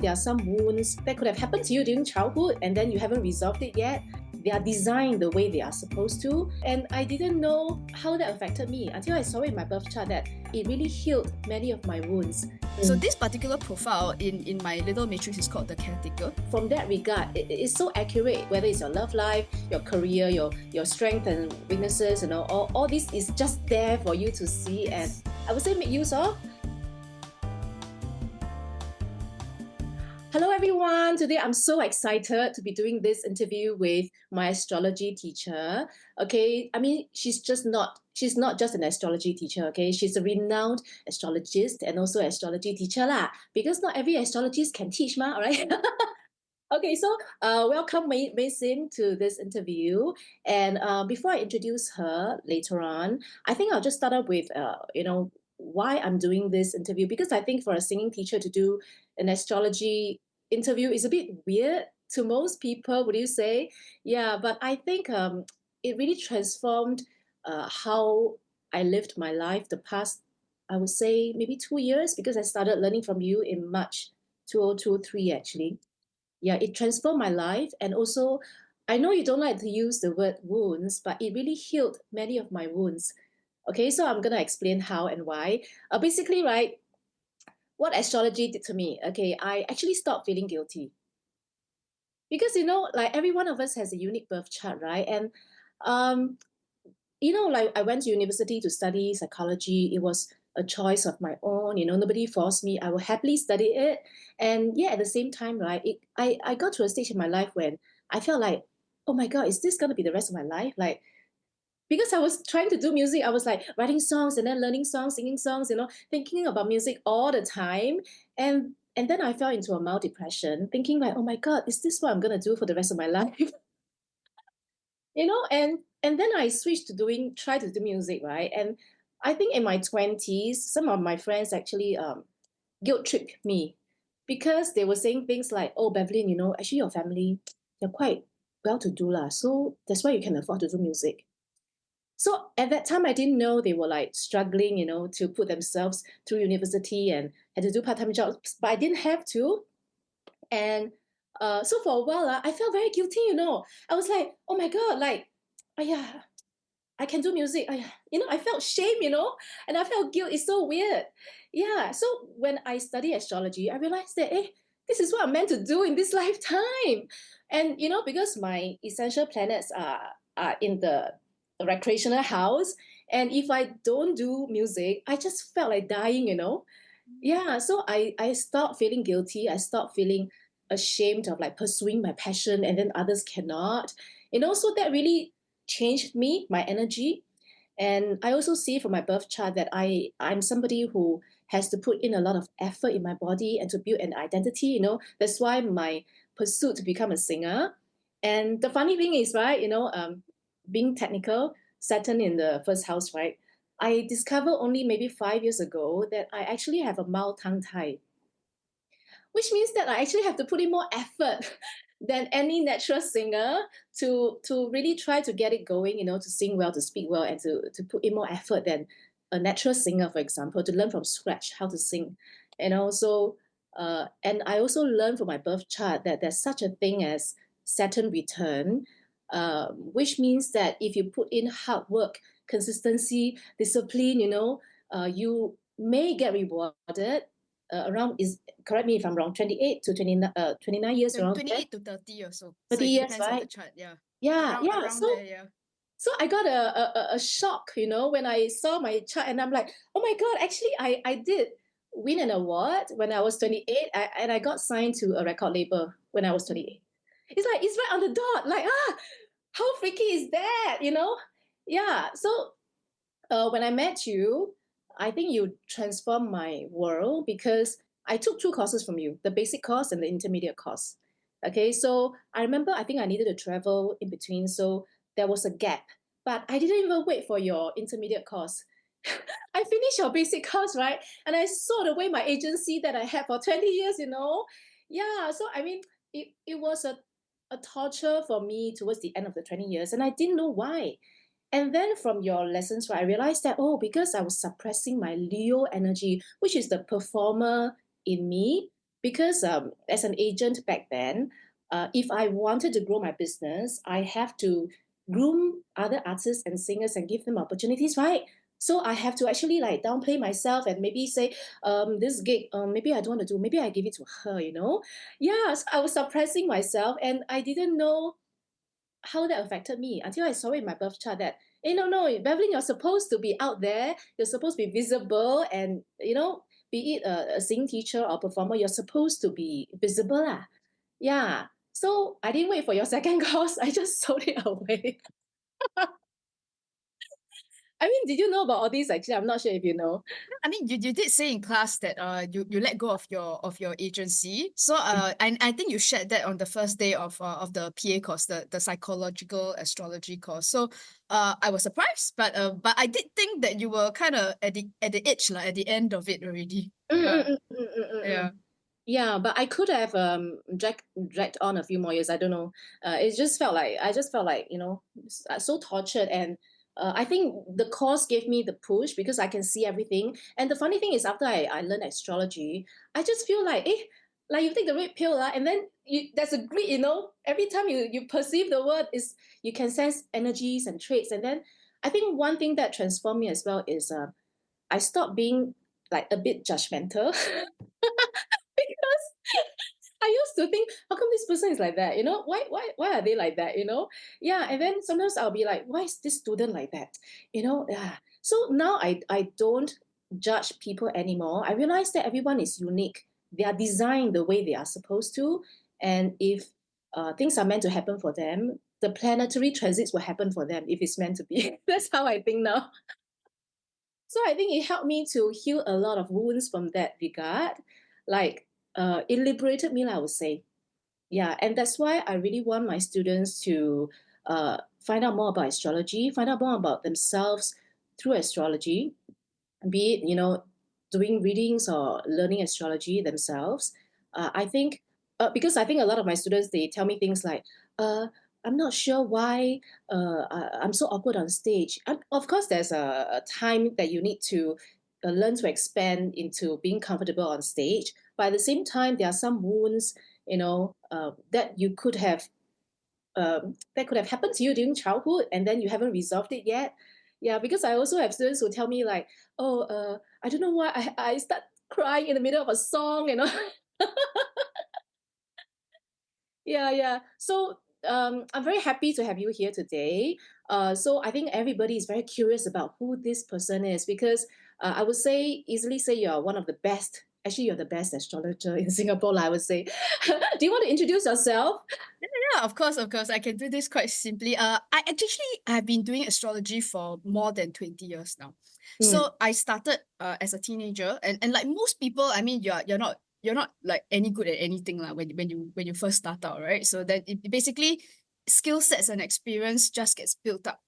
there are some wounds that could have happened to you during childhood and then you haven't resolved it yet. They are designed the way they are supposed to. And I didn't know how that affected me until I saw in my birth chart that it really healed many of my wounds. So this particular profile in my little matrix is called the caretaker. From that regard, it is so accurate, whether it's your love life, your career, your strength and weaknesses, all this is just there for you to see and I would say make use of. Hello everyone, today I'm so excited to be doing this interview with my astrology teacher. Okay, I mean, she's not just an astrology teacher, okay? She's a renowned astrologist and also astrology teacher lah, because not every astrologist can teach ma, right? Okay, so welcome Mei Sim to this interview. And before I introduce her later on, I think I'll just start up with, why I'm doing this interview. Because I think for a singing teacher to do an astrology interview is a bit weird to most people, would you say? Yeah, but I think it really transformed how I lived my life the past, I would say, maybe 2 years, because I started learning from you in March 2023, actually. Yeah, it transformed my life. And also, I know you don't like to use the word wounds, but it really healed many of my wounds. Okay, so I'm going to explain how and why. Basically, right, what astrology did to me, okay, I actually stopped feeling guilty. Because, like every one of us has a unique birth chart, right? And, like I went to university to study psychology. It was a choice of my own, nobody forced me. I will happily study it. And yeah, at the same time, right, I got to a stage in my life when I felt like, oh my God, is this going to be the rest of my life? Like, because I was trying to do music, I was like writing songs and then learning songs, singing songs, thinking about music all the time. And then I fell into a mild depression, thinking like, oh my God, is this what I'm going to do for the rest of my life? And then I switched to try to do music, right? And I think in my 20s, some of my friends actually guilt tripped me because they were saying things like, oh, Bevlyn, actually your family, they're quite well-to-do lah, so that's why you can afford to do music. So at that time, I didn't know they were like struggling, to put themselves through university and had to do part-time jobs, but I didn't have to. And so for a while, I felt very guilty, I was like, oh my God, like, oh yeah, I can do music. I felt shame, and I felt guilt. It's so weird. Yeah. So when I study astrology, I realized that, this is what I'm meant to do in this lifetime. And, because my essential planets are in the recreational house. And if I don't do music, I just felt like dying, Yeah. So I stopped feeling guilty. I stopped feeling ashamed of like pursuing my passion and then others cannot. So that really changed me, my energy. And I also see from my birth chart that I'm somebody who has to put in a lot of effort in my body and to build an identity, That's why my pursuit to become a singer. And the funny thing is, right, being technical, Saturn in the first house, right? I discovered only maybe 5 years ago that I actually have a mild tongue tie, which means that I actually have to put in more effort than any natural singer to really try to get it going, to sing well, to speak well, and to put in more effort than a natural singer, for example, to learn from scratch how to sing. And also, and I also learned from my birth chart that there's such a thing as Saturn return, which means that if you put in hard work, consistency, discipline, you may get rewarded around, is correct me if I'm wrong, 28 to 29 years around 28 to 30 or so. 30 So it years, depends on the right? chart, yeah. Yeah, yeah. Around So there, yeah. so I got a shock, when I saw my chart, and I'm like, oh my God, actually I did win an award when I was 28, and I got signed to a record label when I was 28. It's like, it's right on the dot. Like, how freaky is that, Yeah. So when I met you, I think you transformed my world because I took two courses from you, the basic course and the intermediate course. Okay, so I remember I think I needed to travel in between, so there was a gap. But I didn't even wait for your intermediate course. I finished your basic course, right? And I sold away my agency that I had for 20 years, Yeah, so I mean, it was a torture for me towards the end of the 20 years, and I didn't know why. And then from your lessons, right, I realized that, because I was suppressing my Leo energy, which is the performer in me, because as an agent back then, if I wanted to grow my business, I have to groom other artists and singers and give them opportunities, right? So I have to actually like downplay myself and maybe say, this gig, maybe I don't want to do, maybe I give it to her. Yeah, so I was suppressing myself and I didn't know how that affected me until I saw in my birth chart that, hey, no, Bevlyn, you're supposed to be out there, you're supposed to be visible, and be it a singing teacher or performer, you're supposed to be visible. Lah. Yeah. So I didn't wait for your second course, I just sold it away. I mean, did you know about all these actually? I'm not sure if you know. I mean, you did say in class that you let go of your agency. So I think you shared that on the first day of the PA course, the psychological astrology course. So I was surprised, but I did think that you were kind of at the edge, like at the end of it already. Mm, mm, Yeah, mm, mm, mm, mm, mm. yeah. Yeah, but I could have dragged on a few more years. I don't know. It just felt like I just felt like so tortured, and I think the course gave me the push because I can see everything. And the funny thing is, after I learned astrology, I just feel like like you take the red pill, and then there's a grid. Every time you perceive the word is you can sense energies and traits, and then I think one thing that transformed me as well is I stopped being like a bit judgmental. Because I used to think, how come this person is like that? Why are they like that? Yeah. And then sometimes I'll be like, why is this student like that? Yeah. So now I don't judge people anymore. I realize that everyone is unique. They are designed the way they are supposed to. And if things are meant to happen for them, the planetary transits will happen for them if it's meant to be. That's how I think now. So I think it helped me to heal a lot of wounds from that regard. Like it liberated me, I would say. Yeah, and that's why I really want my students to find out more about astrology, find out more about themselves through astrology, be it doing readings or learning astrology themselves. I think because I think a lot of my students they tell me things like, uh, I'm not sure why I'm so awkward on stage. Of course, there's a time that you need to learn to expand into being comfortable on stage, but at the same time, there are some wounds, that you could have that could have happened to you during childhood and then you haven't resolved it yet. Yeah, because I also have students who tell me like, oh, I don't know why I start crying in the middle of a song. Yeah, yeah. So I'm very happy to have you here today. So I think everybody is very curious about who this person is because I would easily say you're one of the best. Actually, you're the best astrologer in Singapore, I would say. Do you want to introduce yourself? Yeah, of course, of course. I can do this quite simply. I've been doing astrology for more than 20 years now. Mm, So I started as a teenager, and like most people, I mean, you're not like any good at anything like when you first start out, right? So then it basically skill sets and experience just gets built up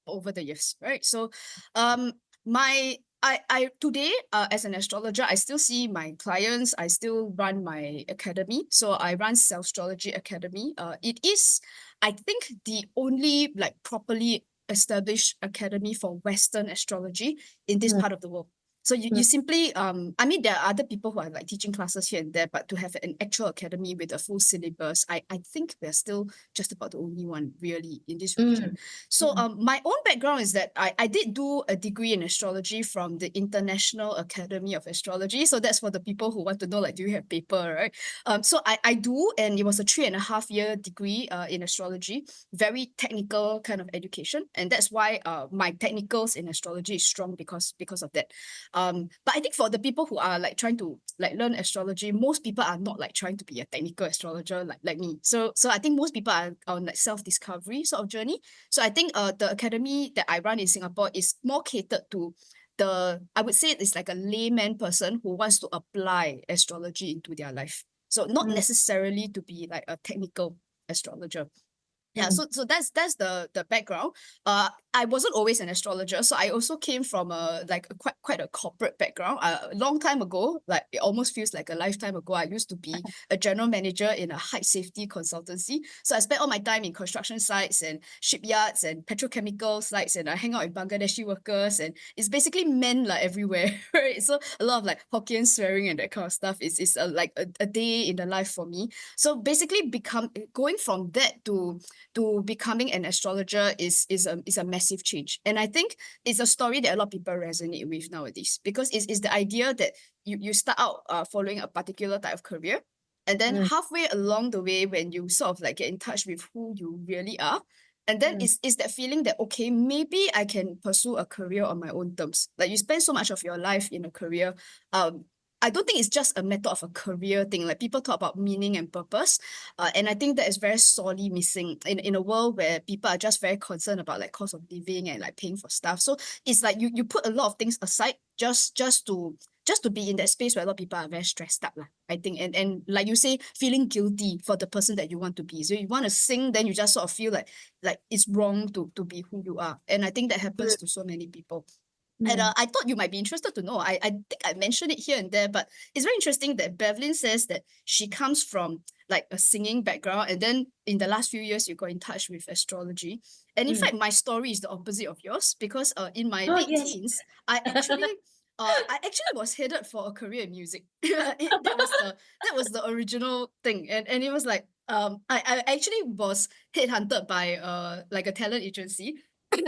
over the years, right? So um my I today as an astrologer, I still see my clients, I still run my academy. So I run Selfstrology Academy. It is, I think, the only like properly established academy for Western astrology in this mm, part of the world. So you mm, simply I mean there are other people who are like teaching classes here and there, but to have an actual academy with a full syllabus, I think we're still just about the only one really in this region. mm, So mm, my own background is that I did do a degree in astrology from the International Academy of Astrology. So that's for the people who want to know, like, do you have paper, right? So I do, and it was a 3.5 year degree in astrology, very technical kind of education. And that's why my technicals in astrology is strong because of that. But I think for the people who are like trying to like learn astrology, most people are not like trying to be a technical astrologer like me. So I think most people are on like self-discovery sort of journey. So I think the academy that I run in Singapore is more catered to I would say it's like a layman person who wants to apply astrology into their life. So not mm. necessarily to be like a technical astrologer. Yeah, so that's the background. I wasn't always an astrologer, so I also came from quite a corporate background. A long time ago, like it almost feels like a lifetime ago, I used to be a general manager in a height safety consultancy. So I spent all my time in construction sites and shipyards and petrochemical sites, and I hang out with Bangladeshi workers, and it's basically men like everywhere, right? So a lot of like Hokkien swearing and that kind of stuff is a day in the life for me. So basically, going from that to becoming an astrologer is a massive change. And I think it's a story that a lot of people resonate with nowadays, because it's the idea that you start out following a particular type of career. And then Mm, halfway along the way, when you sort of like get in touch with who you really are, and then mm, is that feeling that, okay, maybe I can pursue a career on my own terms. Like you spend so much of your life in a career. I don't think it's just a matter of a career thing. Like people talk about meaning and purpose. And I think that is very sorely missing in a world where people are just very concerned about like cost of living and like paying for stuff. So it's like you put a lot of things aside just to be in that space where a lot of people are very stressed up, lah, I think. And like you say, feeling guilty for the person that you want to be. So you want to sing, then you just sort of feel like it's wrong to be who you are. And I think that happens to so many people. And mm, I thought you might be interested to know. I think I mentioned it here and there, but it's very interesting that Bevlyn says that she comes from like a singing background, and then in the last few years you got in touch with astrology. And in mm. fact, my story is the opposite of yours, because in my Oh, late yes. teens, I actually was headed for a career in music. That was the original thing, and it was like I actually was headhunted by like a talent agency.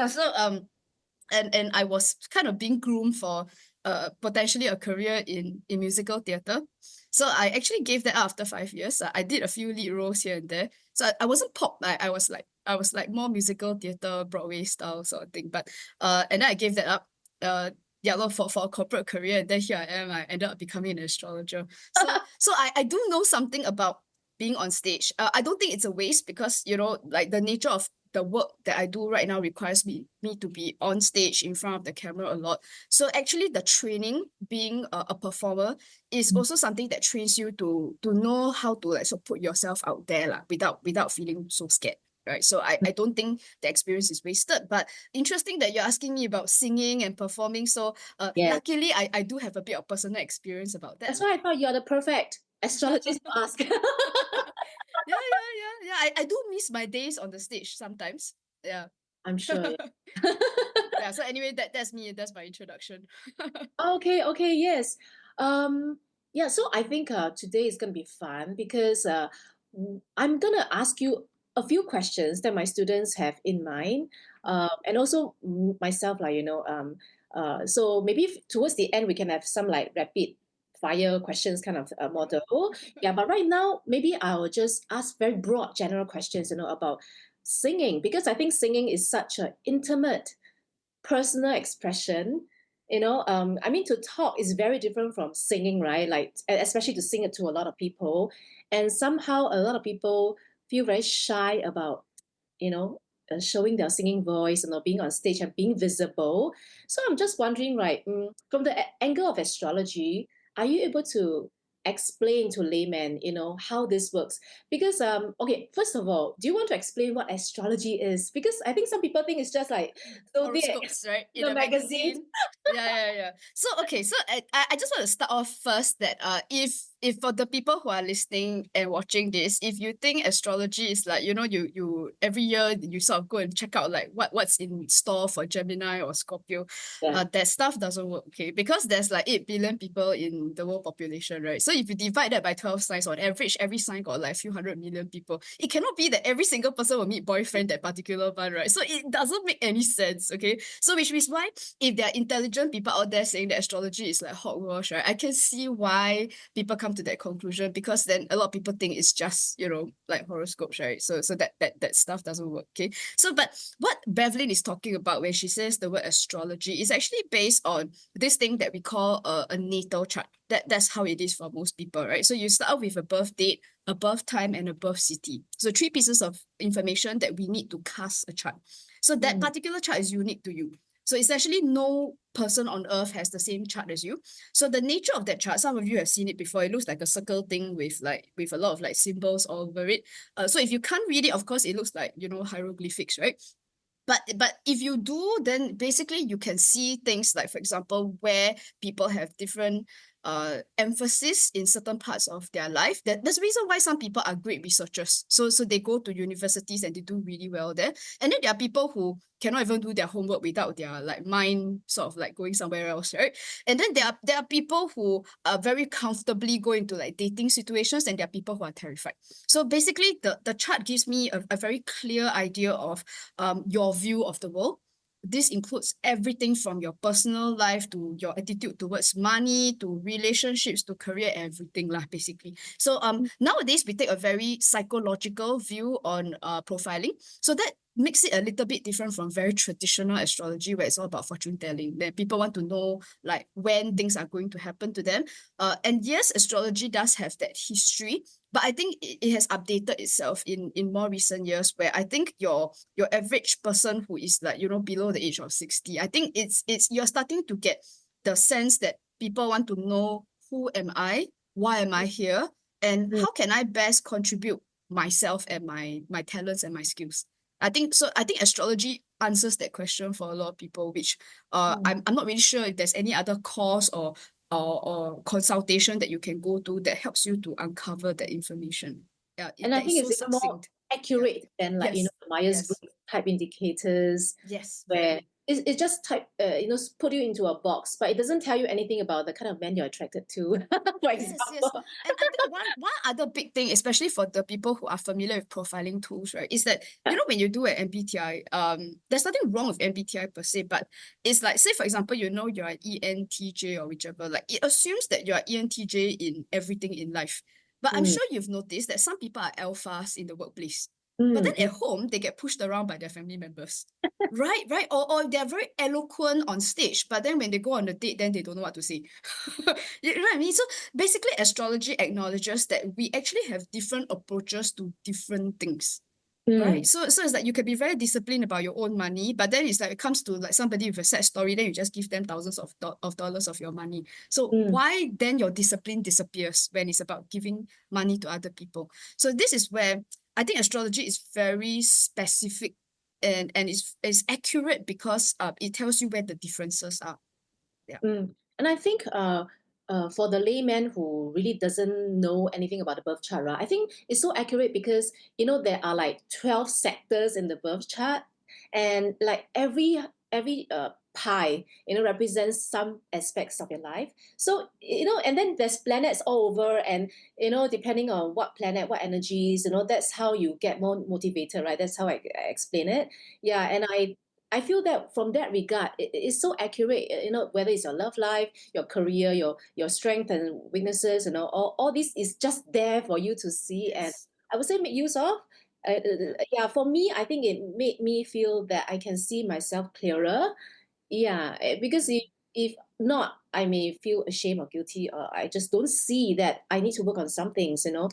So and I was kind of being groomed for potentially a career in musical theatre. So I actually gave that up after 5 years. I did a few lead roles here and there. So I wasn't pop. I was like more musical theatre, Broadway style sort of thing. But and then I gave that up. Yeah, well, for a corporate career, and then here I am. I ended up becoming an astrologer. So I do know something about being on stage. I don't think it's a waste, because like the nature of the work that I do right now requires me to be on stage in front of the camera a lot. So actually the training, being a performer, is also something that trains you to know how to like so put yourself out there lah, without feeling so scared. Right. So I don't think the experience is wasted. But interesting that you're asking me about singing and performing. So Yes. luckily I do have a bit of personal experience about that. That's why I thought you're the perfect astrologist to ask. Yeah. I do miss my days on the stage sometimes. Yeah. I'm sure. Yeah, so anyway, that's me. That's my introduction. Okay, okay, yes. Yeah, so I think today is going to be fun because I'm going to ask you a few questions that my students have in mind, and also myself, like, so maybe towards the end we can have some like rapid fire questions kind of model. Yeah, but right now, maybe I'll just ask very broad general questions, about singing, because I think singing is such an intimate personal expression. I mean, to talk is very different from singing, right? Like especially to sing it to a lot of people, and somehow a lot of people feel very shy about you know showing their singing voice, being on stage and being visible. So I'm just wondering, right, from the angle of astrology, are you able to explain to laymen, how this works? Because okay, first of all, do you want to explain what astrology is? Because I think some people think it's just like zodiac, Horoscopes, right? In the a magazine. magazine. Yeah. So okay, so I just want to start off first that if for the people who are listening and watching this, if you think astrology is like, you every year you sort of go and check out like what's in store for Gemini or Scorpio, Yeah. that stuff doesn't work, okay? Because there's like 8 billion people in the world population, right? So if you divide that by 12 signs, on average, every sign got like a few hundred million people. It cannot be that every single person will meet boyfriend that particular one, right? So it doesn't make any sense, okay? So which is why if there are intelligent people out there saying that astrology is like hogwash, right? I can see why people come to that conclusion, because then a lot of people think it's just, like horoscopes, right? So that stuff doesn't work, okay? So but what Bevlyn is talking about when she says the word astrology is actually based on this thing that we call a natal chart. That's how it is for most people, right? So you start with a birth date, a birth time, and a birth city. So 3 pieces of information that we need to cast a chart. So that Mm, particular chart is unique to you. So it's actually no person on earth has the same chart as you. So the nature of that chart, some of you have seen it before. It looks like a circle thing with a lot of like symbols all over it. So if you can't read it, of course, it looks like, hieroglyphics, right? But if you do, then basically you can see things like, for example, where people have different emphasis in certain parts of their life. That's the reason why some people are great researchers. So they go to universities and they do really well there. And then there are people who cannot even do their homework without their like mind sort of like going somewhere else, right? And then there are people who are very comfortably go into like dating situations, and there are people who are terrified. So basically the chart gives me a very clear idea of your view of the world. This includes everything from your personal life to your attitude towards money to relationships to career, everything lah, basically. So nowadays we take a very psychological view on profiling. So that makes it a little bit different from very traditional astrology where it's all about fortune telling. Then people want to know like when things are going to happen to them. And yes, astrology does have that history, but I think it has updated itself in more recent years, where I think your average person who is like, below the age of 60, I think it's you're starting to get the sense that people want to know, who am I, why am I here, and Mm, how can I best contribute myself and my talents and my skills. I think astrology answers that question for a lot of people, which mm. I'm not really sure if there's any other course or consultation that you can go to that helps you to uncover that information. Yeah, And I that is think so it's even more succinct. Yeah. accurate than like, Yes. the Myers-Briggs Yes. type indicators Yes. where Very. it just put you into a box, but it doesn't tell you anything about the kind of man you're attracted to, for Yes, yes. example. And I think one other big thing, especially for the people who are familiar with profiling tools, right, is that, Yeah. when you do an MBTI, there's nothing wrong with MBTI per se, but it's like, say, for example, you're an ENTJ or whichever, like it assumes that you're ENTJ in everything in life. But I'm Mm, sure you've noticed that some people are alphas in the workplace. But mm, then at home, they get pushed around by their family members. Right, right. Or they're very eloquent on stage, but then when they go on a date, then they don't know what to say. You know what I mean? So basically, astrology acknowledges that we actually have different approaches to different things. Right. mm, So it's like you can be very disciplined about your own money, but then it's like it comes to like somebody with a sad story, then you just give them thousands of dollars of your money. So mm, why then your discipline disappears when it's about giving money to other people? So this is where I think astrology is very specific and is accurate because it tells you where the differences are. Yeah. mm. And I think for the layman who really doesn't know anything about the birth chart, right, I think it's so accurate because there are like 12 sectors in the birth chart, and like every pie represents some aspects of your life. So and then there's planets all over, and depending on what planet, what energies, that's how you get more motivated, right? That's how I explain it. Yeah, and I feel that from that regard, it's so accurate. Whether it's your love life, your career, your strength and weaknesses, all this is just there for you to see, and Yes. I would say make use of. Yeah. Yeah, for me, I think it made me feel that I can see myself clearer. Yeah, because if not, I may feel ashamed or guilty, or I just don't see that I need to work on some things. Yeah.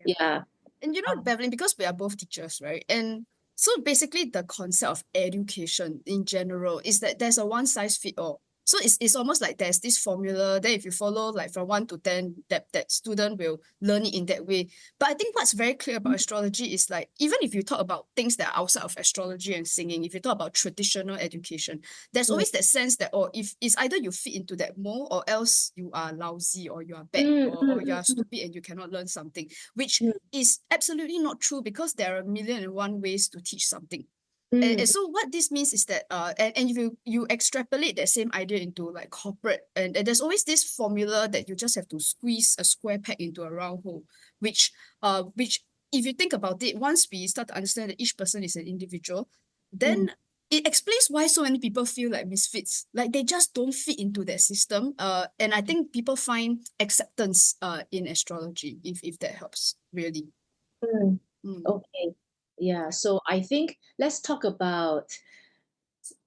Yeah. And Um, Bevlyn, because we are both teachers, right? And so basically the concept of education in general is that there's a one size fit all. So it's almost like there's this formula that if you follow like from 1 to 10, that student will learn it in that way. But I think what's very clear about astrology is like, even if you talk about things that are outside of astrology and singing, if you talk about traditional education, there's mm, always that sense that, or if it's either you fit into that mold or else you are lousy or you are bad mm, or you mm, are mm, stupid and you cannot learn something, which mm, is absolutely not true because there are a million and one ways to teach something. And, mm, and so what this means is that and if you extrapolate that same idea into like corporate, and there's always this formula that you just have to squeeze a square peg into a round hole, which if you think about it, once we start to understand that each person is an individual, mm, then it explains why so many people feel like misfits, like they just don't fit into that system. And I think people find acceptance in astrology, if that helps really. mm. Mm. Okay. Yeah. Yeah. So I think let's talk about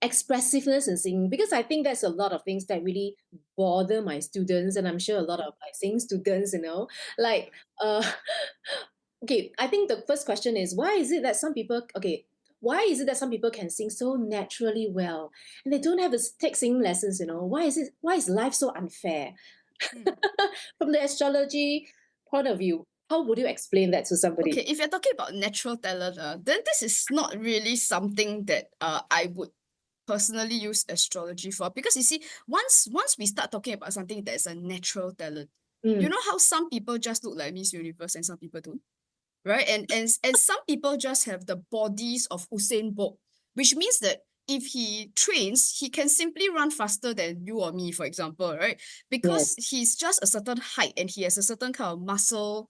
expressiveness in singing, because I think that's a lot of things that really bother my students, and I'm sure a lot of like singing students, like uh okay, I think the first question is, why is it that some people, okay, why is it that some people can sing so naturally well and they don't have to take singing lessons, you know? Why is life so unfair? Mm. From the astrology point of view, how would you explain that to somebody? Okay, if you're talking about natural talent, then this is not really something that I would personally use astrology for, because you see, once we start talking about something that's a natural talent, you Mm, know how some people just look like Miss Universe and some people don't, right? And some people just have the bodies of Usain Bolt, which means that if he trains, he can simply run faster than you or me, for example, right? Because yes. he's just a certain height and he has a certain kind of muscle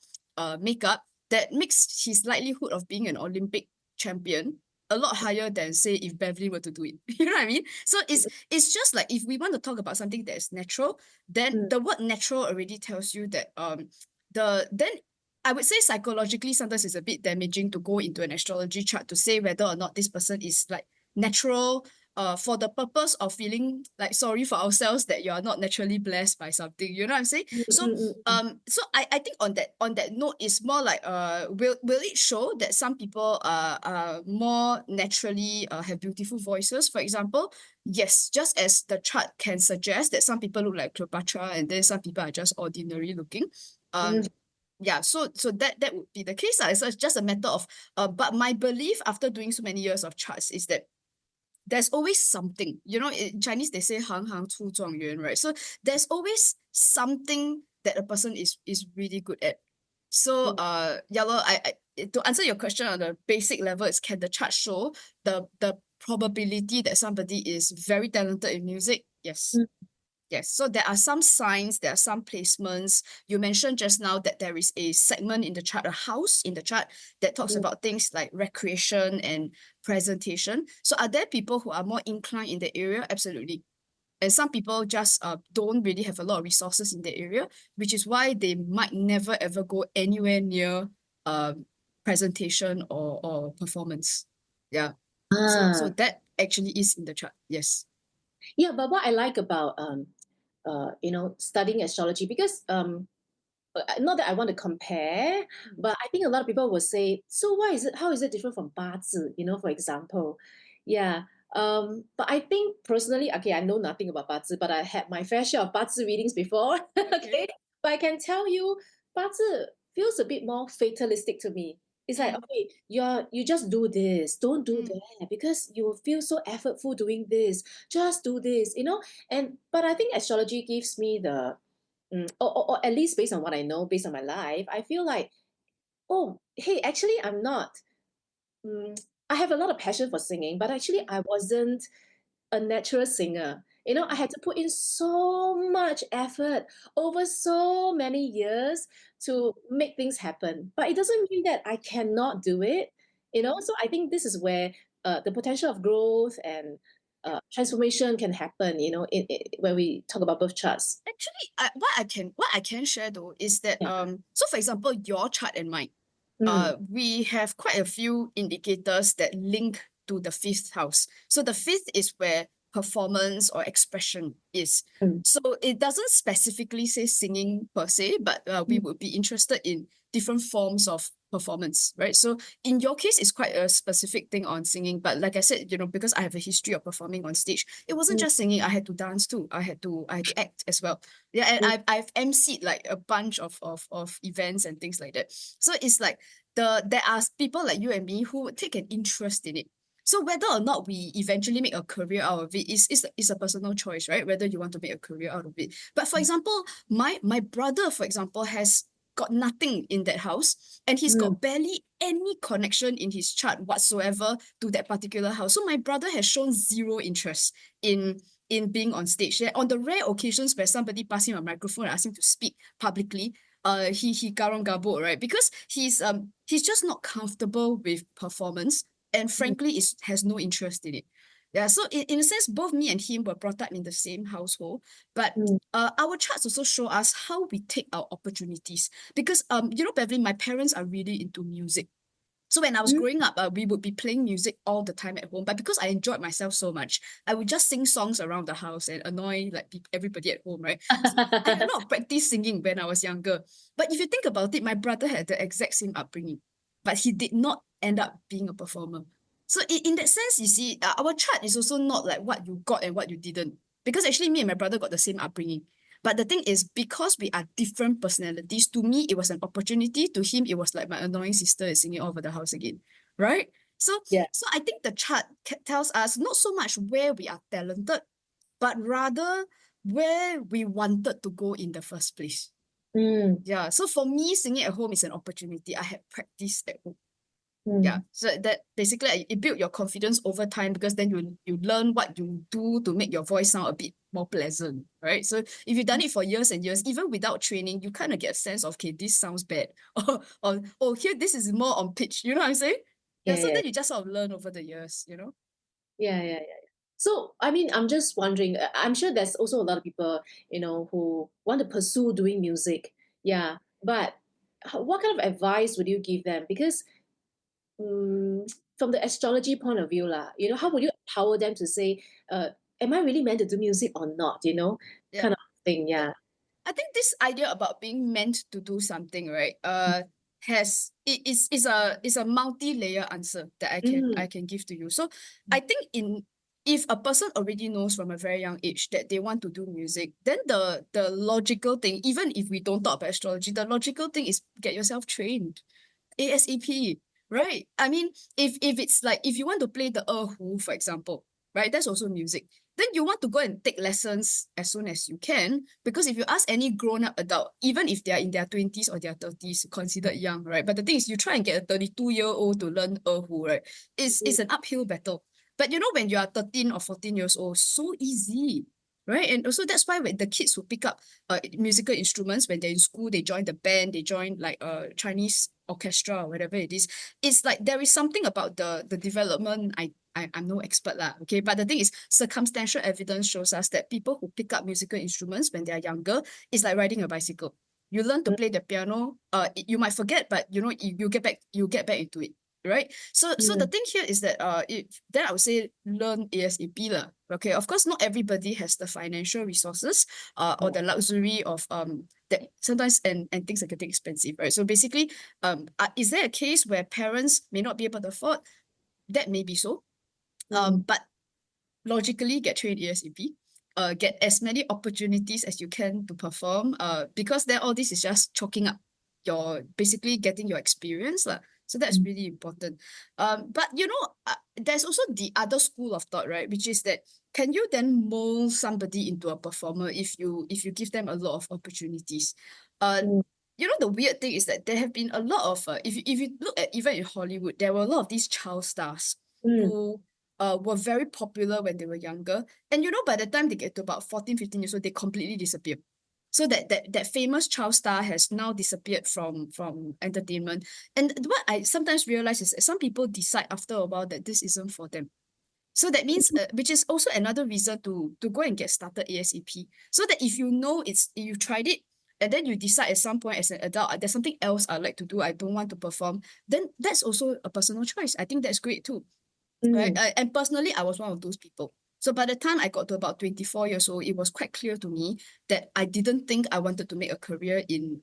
makeup that makes his likelihood of being an Olympic champion a lot higher than, say, if Bevlyn were to do it. You know what I mean? So it's just like, if we want to talk about something that is natural, then Mm, the word natural already tells you that then I would say psychologically sometimes it's a bit damaging to go into an astrology chart to say whether or not this person is like natural, for the purpose of feeling like sorry for ourselves that you are not naturally blessed by something. You know what I'm saying? mm, So mm, mm, I think on that note, it's more like will it show that some people are more naturally have beautiful voices, for example? Yes, just as the chart can suggest that some people look like Cleopatra and then some people are just ordinary looking. mm, Um, yeah, so that would be the case. So it's just a matter of but my belief after doing so many years of charts is that there's always something, you know, in Chinese they say 行行出状元, right? So there's always something that a person is really good at. So mm, yeah, lor, to answer your question on a basic level, is can the chart show the probability that somebody is very talented in music? Yes. mm, Yes, so there are some signs, there are some placements. You mentioned just now that there is a segment in the chart, a house in the chart that talks mm. about things like recreation and presentation. So are there people who are more inclined in the area? Absolutely. And some people just don't really have a lot of resources in the area, which is why they might never ever go anywhere near presentation or performance. Yeah. So Ah, that actually is in the chart. Yes. yeah, but what I like about studying astrology, because not that I want to compare, Mm, but I think a lot of people will say, so how is it different from 八字, for example? Yeah. But I think personally, okay, I know nothing about 八字, but I had my fair share of 八字 readings before. okay. Okay. But I can tell you, 八字 feels a bit more fatalistic to me. It's like, Mm, okay, you just do this, don't do mm, that, because you will feel so effortful doing this. Just do this, but I think astrology gives me the or at least based on what I know, based on my life, I feel like, oh, hey, actually, I'm not. Mm, I have a lot of passion for singing, but actually, I wasn't a natural singer. I mm, had to put in so much effort over so many years to make things happen. But it doesn't mean that I cannot do it. mm. So I think this is where the potential of growth and transformation can happen. When we talk about birth charts. Actually, what I can share though is that Yeah. so for example, your chart and mine, Mm, we have quite a few indicators that link to the fifth house. So the fifth is where performance or expression is. mm, So it doesn't specifically say singing per se, but we mm, would be interested in different forms of performance, right? So in your case, it's quite a specific thing on singing. But like I said, because I have a history of performing on stage, it wasn't mm, just singing. I had to dance too. I had to act as well. Yeah, and mm, I've emceed like a bunch of events and things like that. So it's like there are people like you and me who would take an interest in it. So whether or not we eventually make a career out of it is a personal choice, right? Whether you want to make a career out of it. But for example, my brother, for example, has got nothing in that house and he's mm, got barely any connection in his chart whatsoever to that particular house. So my brother has shown zero interest in being on stage. Yeah, on the rare occasions where somebody pass him a microphone and ask him to speak publicly, he garang gabut, right? Because he's just not comfortable with performance and mm, frankly has no interest in it. Yeah, so in a sense, both me and him were brought up in the same household, but mm, our charts also show us how we take our opportunities. Because Bevlyn, my parents are really into music. So when I was mm. growing up, we would be playing music all the time at home. But because I enjoyed myself so much, I would just sing songs around the house and annoy like everybody at home, right? So I had a lot of practice singing when I was younger. But if you think about it, my brother had the exact same upbringing, but he did not end up being a performer. So in that sense, you see, our chart is also not like what you got and what you didn't. Because actually, me and my brother got the same upbringing. But the thing is, because we are different personalities, to me, it was an opportunity. To him, it was like my annoying sister is singing all over the house again, right? So, Yeah. so I think the chart tells us not so much where we are talented, but rather where we wanted to go in the first place. Mm, Yeah. So for me, singing at home is an opportunity. I had practiced at home. Yeah, mm. so that basically it built your confidence over time, because then you learn what you do to make your voice sound a bit more pleasant, right? So if you've done it for years and years, even without training, you kind of get a sense of, okay, this sounds bad, or oh, here this is more on pitch. You know what I'm saying? Yeah, Yeah, so yeah, then you just sort of learn over the years, you know. yeah, yeah, yeah. So, I mean, I'm just wondering, I'm sure there's also a lot of people, who want to pursue doing music. Yeah. But what kind of advice would you give them? Because from the astrology point of view, how would you empower them to say, am I really meant to do music or not? Yeah. Kind of thing. I Yeah. I think this idea about being meant to do something, right? Is a multi-layer answer that Mm, I can give to you. So I think if a person already knows from a very young age that they want to do music, then the logical thing, even if we don't talk about astrology, the logical thing is get yourself trained. ASAP, right? I mean, if it's like if you want to play the erhu, for example, right, that's also music. Then you want to go and take lessons as soon as you can, because if you ask any grown-up adult, even if they are in their 20s or their 30s, considered young, right? But the thing is, you try and get a 32-year-old to learn erhu, right? It's an uphill battle. But when you are 13 or 14 years old, so easy. Right. And also that's why when the kids who pick up musical instruments when they're in school, they join the band, they join like a Chinese orchestra or whatever it is. It's like there is something about the development. I'm no expert lah, okay. But the thing is, circumstantial evidence shows us that people who pick up musical instruments when they are younger is like riding a bicycle. You learn to mm, play the piano, you might forget, but you get back into it. Right. So the mm, thing here is that then I would say learn ASAP lah. Okay. Of course, not everybody has the financial resources or yeah, the luxury of that sometimes and things are getting expensive, right? So basically, is there a case where parents may not be able to afford? That may be so. mm, But logically get trained ASAP. Get as many opportunities as you can to perform. Because then all this is just chalking up your basically getting your experience lah. So that's mm, really important. But there's also the other school of thought, right? Which is that can you then mold somebody into a performer if you give them a lot of opportunities? Uh, mm, the weird thing is that there have been a lot of if you look at even in Hollywood, there were a lot of these child stars mm, who were very popular when they were younger. And by the time they get to about 14, 15 years old, they completely disappear. So that famous child star has now disappeared from entertainment. And what I sometimes realize is that some people decide after a while that this isn't for them. So that means, which is also another reason to go and get started ASAP. So that if you tried it, and then you decide at some point as an adult, there's something else I like to do, I don't want to perform, then that's also a personal choice. I think that's great too. Right. mm. And personally, I was one of those people. So by the time I got to about 24 years old, it was quite clear to me that I didn't think I wanted to make a career in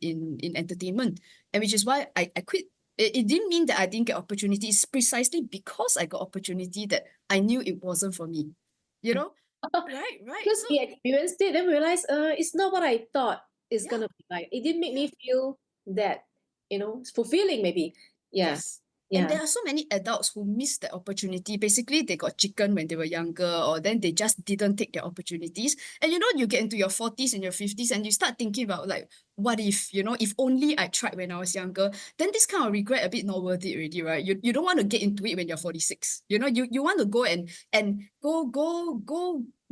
entertainment. And which is why I quit. It didn't mean that I didn't get opportunities, precisely because I got opportunity that I knew it wasn't for me. You know? Right, right. Because So we experienced it, then we realized it's not what I thought it's yeah, gonna be like. It didn't make yeah. me feel that, it's fulfilling maybe. Yeah. Yes. And Yeah. there are so many adults who missed the opportunity. Basically, they got chicken when they were younger, or then they just didn't take their opportunities. And you get into your 40s and your 50s and you start thinking about like, what if only I tried when I was younger, then this kind of regret a bit not worth it already, right? You don't want to get into it when you're 46. You want to go and go,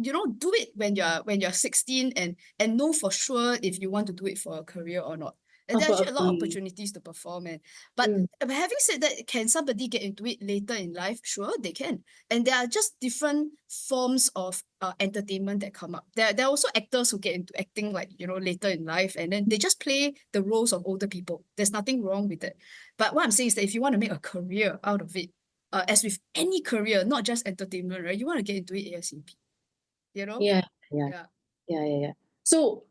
do it when you're 16 and know for sure if you want to do it for a career or not. And there are Also actually a lot of agree. opportunities to perform. But Mm, having said that, can somebody get into it later in life? Sure, they can. And there are just different forms of entertainment that come up. There are also actors who get into acting like, later in life, and then they just play the roles of older people. There's nothing wrong with it. But what I'm saying is that if you want to make a career out of it, as with any career, not just entertainment, right? You want to get into it ASAP, you know? yeah, yeah, Yeah. yeah, yeah, yeah. So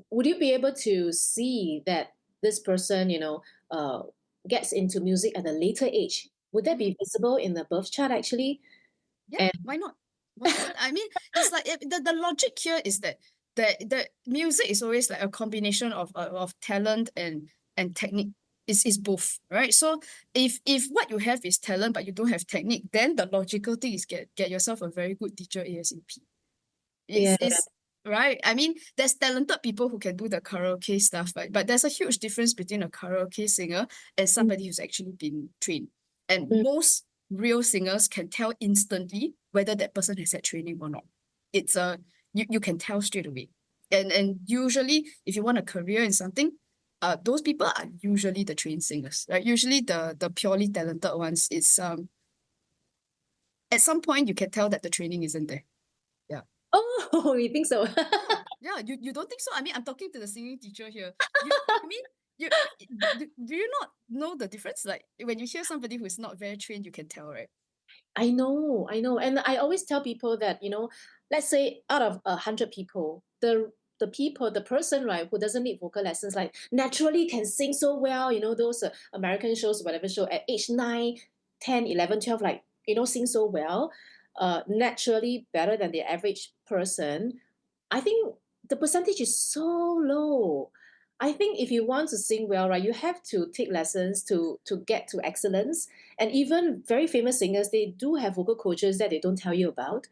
would you be able to see that this person, uh, gets into music at a later age? would that Mhm. be visible in the birth chart actually? Yeah, And why not? Why not? I mean, it's like the logic here is that the music is always like a combination of talent and technique. Is both, right? So if what you have is talent but you don't have technique, then the logical thing is get yourself a very good teacher ASAP. yeah, Is right. I mean, there's talented people who can do the karaoke stuff, right? But there's a huge difference between a karaoke singer and mm, somebody who's actually been trained. And mm, most real singers can tell instantly whether that person has had training or not. It's a you can tell straight away. And usually if you want a career in something, those people are usually the trained singers, right? Usually the purely talented ones, it's at some point you can tell that the training isn't there. Yeah. oh, you think so? Yeah, yeah. You don't think so? I mean, I'm talking to the singing teacher here. I mean, you do you not know the difference? Like when you hear somebody who is not very trained, you can tell, right? I know, and I always tell people that, let's say out of 100 people, the person, right, who doesn't need vocal lessons, like naturally can sing so well, those American shows, whatever show, at age 9, 10, 11, 12, like, sing so well, naturally better than the average person. I think the percentage is so low. I think if you want to sing well, right, you have to take lessons to get to excellence. And even very famous singers, they do have vocal coaches that they don't tell you about.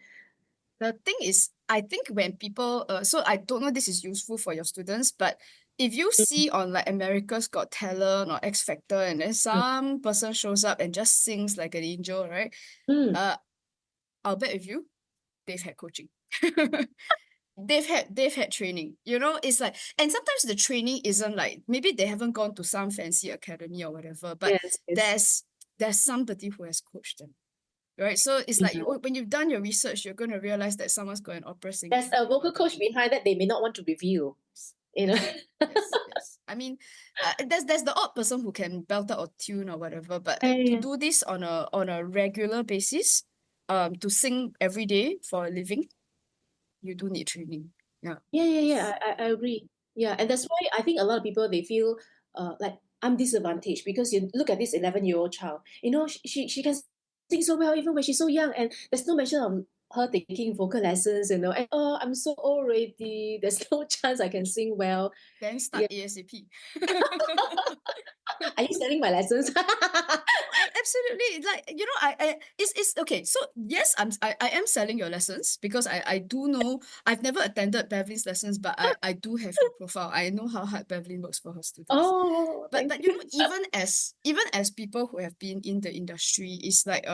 The thing is, I think when people, so I don't know this is useful for your students, but if you Mm, see on like America's Got Talent or X Factor, and then mm, some person shows up and just sings like an angel, right? mm. Uh, I'll bet with you, they've had coaching. They've had training, it's like, and sometimes the training isn't like, maybe they haven't gone to some fancy academy or whatever, but Yes, yes. there's there's somebody who has coached them, right? So it's like Mhm. when you've done your research, you're going to realize that someone's got an opera There's singing a vocal coach degree. behind that they may not want to reveal, you know. Yes, yes, yes. I mean, there's the odd person who can belt out a tune or whatever, but Yeah, to yeah, do this on a regular basis, to sing every day for a living, you do need training. Yeah. yeah, yeah, yeah. It's, I agree. Yeah, and that's why I think a lot of people they feel like I'm disadvantaged because you look at this 11-year-old child. She can sing so well even when she's so young, and there's no mention of her taking vocal lessons. And I'm so old already. There's no chance I can sing well. then start Yeah, ASAP. are you selling my lessons? No, absolutely. Like, it's okay. So yes, I am selling your lessons because I do know I've never attended Bevlyn's lessons, but I do have your profile. I know how hard Bevlyn works for her students. Oh, But thank but you. even as people who have been in the industry, it's like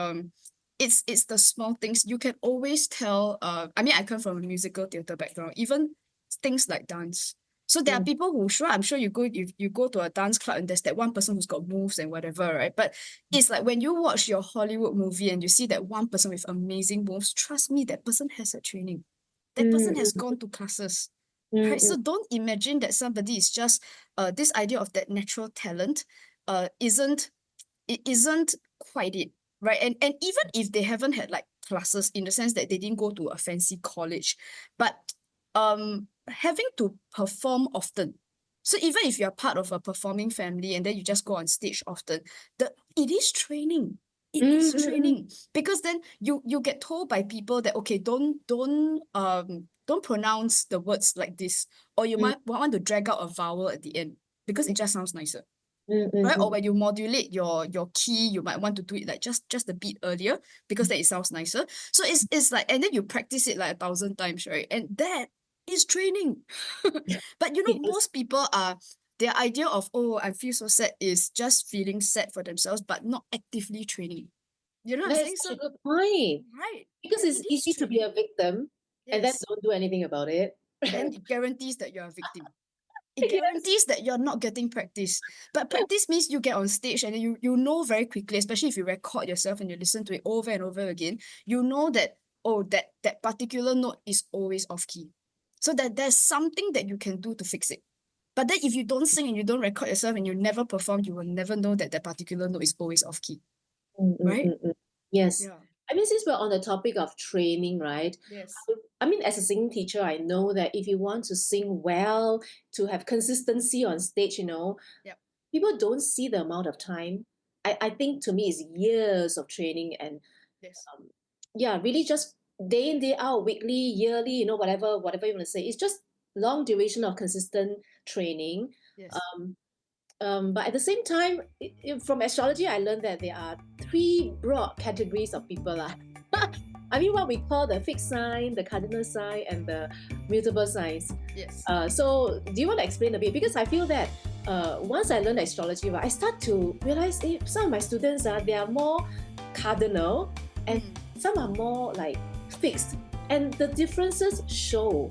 it's the small things you can always tell. I mean, I come from a musical theatre background, even things like dance. So there are Mm, people who sure I'm sure you go to a dance club and there's that one person who's got moves and whatever, right? But it's like when you watch your Hollywood movie and you see that one person with amazing moves, trust me, that person has a training. That person has mm, gone to classes. mm, Right. mm, So don't imagine that somebody is just this idea of that natural talent isn't it isn't quite it, right? And even if they haven't had like classes in the sense that they didn't go to a fancy college, but having to perform often. So even if you're part of a performing family and then you just go on stage often, it is training. It is mm, mm, training because then you get told by people that okay, don't pronounce the words like this, or you mm, might want to drag out a vowel at the end because it just sounds nicer, mm, mm, right? Or mm. when you modulate your key, you might want to do it like just a bit earlier because that it sounds nicer. So it's like, and then you practice it like 1,000 times, right? And that is training. But Yes. most people are their idea of, oh, I feel so sad is just feeling sad for themselves, but not actively training. You know what I'm That is saying? such So a good point. right, Because it's it is easy to be training. a victim and then Yes. don't do anything about it. Then it guarantees that you're a victim. It Yes. guarantees that you're not getting practice. But practice means you get on stage and then you know very quickly, especially if you record yourself and you listen to it over and over again, you know that, oh, that particular note is always off key. So that there's something that you can do to fix it. But then if you don't sing and you don't record yourself and you never perform, you will never know that that particular note is always off key. Mm, mm, Right? mm, mm. Yes. Yeah. I mean, since we're on the topic of training, right? Yes. I mean, as a singing teacher, I know that if you want to sing well, to have consistency on stage, Yep. people don't see the amount of time. I think to me is years of training and Yes. yeah, really just day in, day out, weekly, yearly, whatever you want to say. It's just long duration of consistent training. Yes. Um, but at the same time, from astrology, I learned that there are three broad categories of people. I mean, what we call the fixed sign, the cardinal sign, and the mutable signs. Yes. So, do you want to explain a bit? Because I feel that once I learned astrology, right, I start to realize some of my students they are more cardinal, and some are more like fixed, and the differences show.